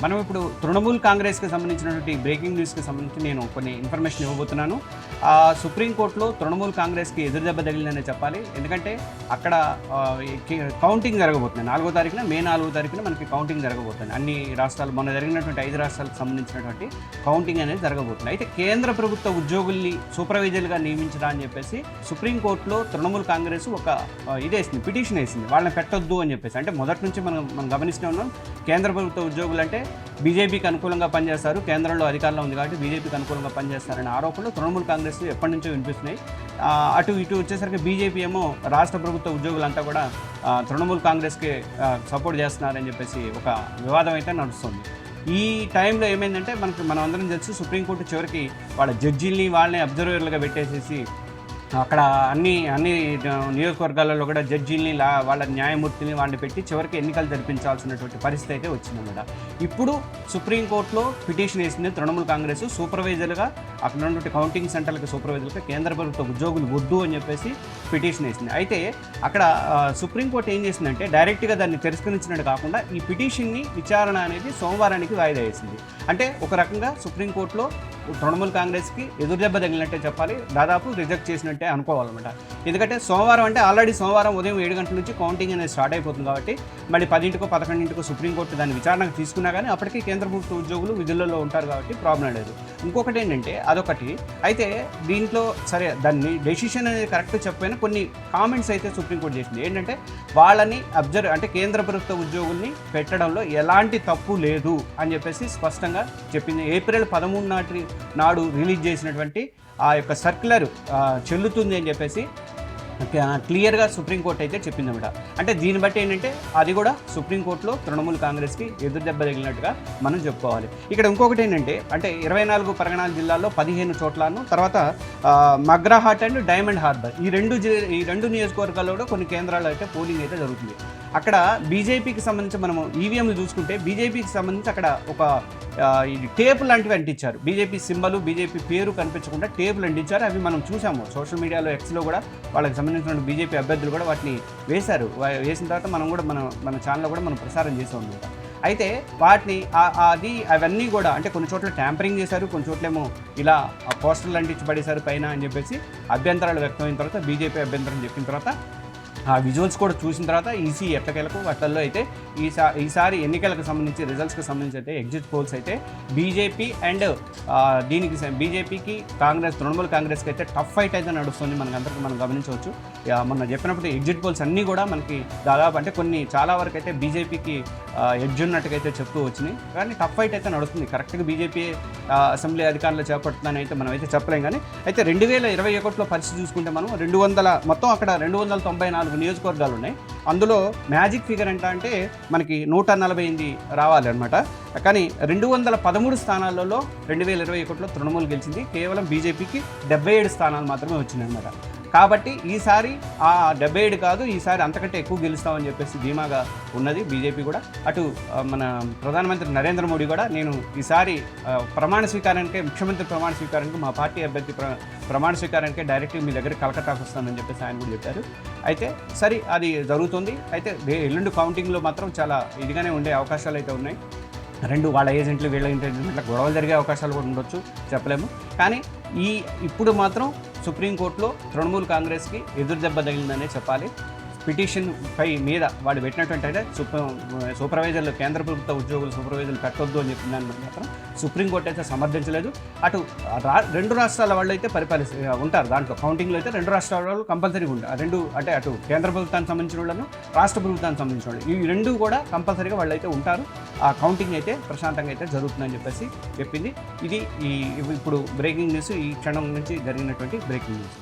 మనం ఇప్పుడు తృణమూల్ కాంగ్రెస్కి సంబంధించినటువంటి బ్రేకింగ్ న్యూస్కి సంబంధించి నేను కొన్ని ఇన్ఫర్మేషన్ ఇవ్వబోతున్నాను. సుప్రీంకోర్టులో తృణమూల్ కాంగ్రెస్కి ఎదురుదెబ్బ తగిలిందనే చెప్పాలి. ఎందుకంటే అక్కడ కౌంటింగ్ జరగబోతుంది 4వ తారీఖున, మే 4వ తారీఖున మనకి కౌంటింగ్ జరగబోతుంది. అన్ని రాష్ట్రాలు మొన్న జరిగినటువంటి 5 రాష్ట్రాలకు సంబంధించినటువంటి కౌంటింగ్ అనేది జరగబోతుంది. అయితే కేంద్ర ప్రభుత్వ ఉద్యోగుల్ని సూపర్వైజర్లుగా నియమించడా అని చెప్పేసి సుప్రీంకోర్టులో తృణమూల్ కాంగ్రెస్ ఒక ఇదేసింది, పిటిషన్ వేసింది, వాళ్ళని పెట్టొద్దు అని చెప్పేసి. అంటే మొదటి నుంచి మనం గమనిస్తూ ఉన్నాం, కేంద్ర ప్రభుత్వ ఉద్యోగులు అంటే బీజేపీకి అనుకూలంగా పనిచేస్తారు, కేంద్రంలో అధికారంలో ఉంది కాబట్టి బీజేపీకి అనుకూలంగా పనిచేస్తారనే ఆరోపణలు తృణమూల్ కాంగ్రెస్ ఎప్పటి నుంచో వినిపిస్తున్నాయి. అటు ఇటు వచ్చేసరికి బీజేపీ ఏమో రాష్ట్ర ప్రభుత్వ ఉద్యోగులంతా కూడా తృణమూల్ కాంగ్రెస్కి సపోర్ట్ చేస్తున్నారని చెప్పేసి ఒక వివాదం అయితే నడుస్తుంది. ఈ టైంలో ఏమైందంటే మనం అందరం తెలుసు, సుప్రీంకోర్టు చివరికి వాళ్ళ జడ్జీల్ని వాళ్ళని అబ్జర్వర్లుగా పెట్టేసేసి అక్కడ అన్ని నియోజకవర్గాలలో కూడా జడ్జీల్ని వాళ్ళ న్యాయమూర్తిని వాళ్ళని పెట్టి చివరికి ఎన్నికలు జరిపించాల్సినటువంటి పరిస్థితి అయితే వచ్చిందన్నమాట. ఇప్పుడు సుప్రీంకోర్టులో పిటిషన్ వేసింది తృణమూల్ కాంగ్రెస్, సూపర్వైజర్లుగా అక్కడ ఉన్నటువంటి కౌంటింగ్ సెంటర్లకు సూపర్వైజర్లుగా కేంద్ర ప్రభుత్వ ఉద్యోగులు వద్దు అని చెప్పేసి పిటిషన్ వేసింది. అయితే అక్కడ సుప్రీంకోర్టు ఏం చేసిందంటే డైరెక్ట్గా దాన్ని తిరస్కరించినట్టు కాకుండా ఈ పిటిషన్ని విచారణ అనేది సోమవారానికి వాయిదా వేసింది. అంటే ఒక రకంగా సుప్రీంకోర్టులో తృణమూల్ కాంగ్రెస్కి ఎదురుదెబ్బ తగిలినట్టే చెప్పాలి, దాదాపు రిజెక్ట్ చేసినట్టే అనుకోవాలన్నమాట. ఎందుకంటే సోమవారం అంటే ఆల్రెడీ సోమవారం ఉదయం 7 గంటల నుంచి కౌంటింగ్ అనేది స్టార్ట్ అయిపోతుంది కాబట్టి మళ్ళీ 10ంటికో 11ంటికో సుప్రీంకోర్టు దాన్ని విచారణకు తీసుకున్నా కానీ అప్పటికీ కేంద్ర ప్రభుత్వ ఉద్యోగులు విధులలో ఉంటారు కాబట్టి ప్రాబ్లం లేదు. ఇంకొకటి ఏంటంటే అదొకటి. అయితే దీంట్లో సరే దాన్ని డెసిషన్ అనేది కరెక్ట్ చెప్పైనా కొన్ని కామెంట్స్ అయితే సుప్రీంకోర్టు చేసింది. ఏంటంటే వాళ్ళని అంటే కేంద్ర ప్రభుత్వ ఉద్యోగుల్ని పెట్టడంలో ఎలాంటి తప్పు లేదు అని చెప్పేసి స్పష్టంగా చెప్పింది. ఏప్రిల్ 13 నాడు రిలీజ్ చేసినటువంటి ఆ యొక్క సర్క్యులర్ చెల్లుతుంది అని చెప్పేసి క్లియర్గా సుప్రీంకోర్టు అయితే చెప్పిందన్నమాట. అంటే దీన్ని బట్టి ఏంటంటే అది కూడా సుప్రీంకోర్టులో తృణమూల్ కాంగ్రెస్కి ఎదురుదెబ్బ తగిలినట్టుగా మనం చెప్పుకోవాలి. ఇక్కడ ఇంకొకటి ఏంటంటే అంటే 24 పరగణాల జిల్లాల్లో 15 చోట్లను, తర్వాత మగ్రాహాట్ అండ్ డైమండ్ హార్బర్ ఈ రెండు నియోజకవర్గాల్లో కూడా కొన్ని కేంద్రాల్లో అయితే పోలింగ్ అయితే జరుగుతుంది. అక్కడ బీజేపీకి సంబంధించి మనము ఈవీఎంలు చూసుకుంటే బీజేపీకి సంబంధించి అక్కడ ఒక టేపులు లాంటివి అంటించారు. బీజేపీ సింబలు, బీజేపీ పేరు కనిపించకుండా టేపులు అంటించారు. అవి మనం చూసాము సోషల్ మీడియాలో, ఎక్స్లో కూడా వాళ్ళకి సంబంధించిన బీజేపీ అభ్యర్థులు కూడా వాటిని వేశారు. వేసిన తర్వాత మనం కూడా మన ఛానల్లో కూడా మనం ప్రసారం చేసాం అనమాట. అయితే వాటిని అవన్నీ కూడా అంటే కొన్ని చోట్ల ట్యాంపరింగ్ చేశారు, కొన్ని చోట్లేమో ఇలా పోస్టర్లు అంటించి పడేశారు పైన అని చెప్పేసి అభ్యంతరాలు వ్యక్తమైన తర్వాత బీజేపీ అభ్యంతరం చెప్పిన తర్వాత ఆ విజువల్స్ కూడా చూసిన తర్వాత ఈసీ ఎట్టకేలకు వాటిల్లో అయితే ఈసారి ఎన్నికలకు సంబంధించి రిజల్ట్స్కి సంబంధించి అయితే ఎగ్జిట్ పోల్స్ అయితే బీజేపీ అండ్ బీజేపీకి తృణమూల్ కాంగ్రెస్కి అయితే టఫ్ ఫైట్ అయితే నడుస్తుంది. మనం గమనించవచ్చు. మొన్న చెప్పినప్పుడు ఎగ్జిట్ పోల్స్ అన్నీ కూడా మనకి దాదాపు అంటే చాలా వరకు అయితే బీజేపీకి ఎడ్జ్ ఉన్నట్టుగా అయితే చెప్తూ వచ్చినాయి. కానీ టఫ్ ఫైట్ అయితే నడుస్తుంది. కరెక్ట్గా బీజేపీ అసెంబ్లీ అధికారులు చేపడుతుందని అయితే మనం అయితే చెప్పలేం. కానీ అయితే 2021లో పరిస్థితి చూసుకుంటే మనం మొత్తం అక్కడ 294 నియోజకవర్గాలు ఉన్నాయి. అందులో మ్యాజిక్ ఫిగర్ అంటే మనకి 148 రావాలి అనమాట. కానీ 213 స్థానాలలో 2021లో తృణమూల్ గెలిచింది. కేవలం బీజేపీకి 77 స్థానాలు మాత్రమే వచ్చినాయి అనమాట. కాబట్టి ఈసారి 77 కాదు, ఈసారి అంతకంటే ఎక్కువ గెలుస్తామని చెప్పేసి ధీమాగా ఉన్నది బీజేపీ కూడా. అటు మన ప్రధానమంత్రి నరేంద్ర మోడీ కూడా నేను ఈసారి ముఖ్యమంత్రి ప్రమాణ స్వీకారానికి మా పార్టీ అభ్యర్థి ప్రమాణ స్వీకారానికి డైరెక్ట్గా మీ దగ్గర కలకత్తాకు వస్తానని చెప్పేసి ఆయన కూడా చెప్పారు. అయితే సరే అది జరుగుతుంది. అయితే ఎల్లుండి కౌంటింగ్లో మాత్రం చాలా ఇదిగానే ఉండే అవకాశాలు అయితే ఉన్నాయి. వాళ్ళ ఏజెంట్లు వీళ్ళ ఏజెంట్ల గొడవలు జరిగే అవకాశాలు కూడా ఉండొచ్చు, చెప్పలేము. కానీ ఇప్పుడు మాత్రం సుప్రీంకోర్టులో తృణమూల్ కాంగ్రెస్కి ఎదురుదెబ్బ తగిలిందనే చెప్పాలి. పిటిషన్ మీద వాడు పెట్టినటువంటి అంటే సూపర్వైజర్లు, కేంద్ర ప్రభుత్వ ఉద్యోగులు సూపర్వైజర్లు పెట్టొద్దు అని చెప్పిన దాన్ని మాత్రం సుప్రీంకోర్టు అయితే సమర్థించలేదు. అటు 2 రాష్ట్రాల వాళ్ళు అయితే ఉంటారు దాంట్లో కౌంటింగ్లో అయితే 2 రాష్ట్రాల వాళ్ళు కంపల్సరీగా ఉంటారు. అంటే అటు కేంద్ర ప్రభుత్వానికి సంబంధించిన వాళ్ళను, రాష్ట్ర ప్రభుత్వానికి సంబంధించిన వాళ్ళు, ఈ 2 కూడా కంపల్సరీగా వాళ్ళు అయితే ఉంటారు. ఆ కౌంటింగ్ అయితే ప్రశాంతంగా అయితే జరుగుతుందని చెప్పేసి చెప్పింది. ఇది ఇప్పుడు బ్రేకింగ్ న్యూస్, ఈ క్షణం నుంచి జరిగినటువంటి బ్రేకింగ్ న్యూస్.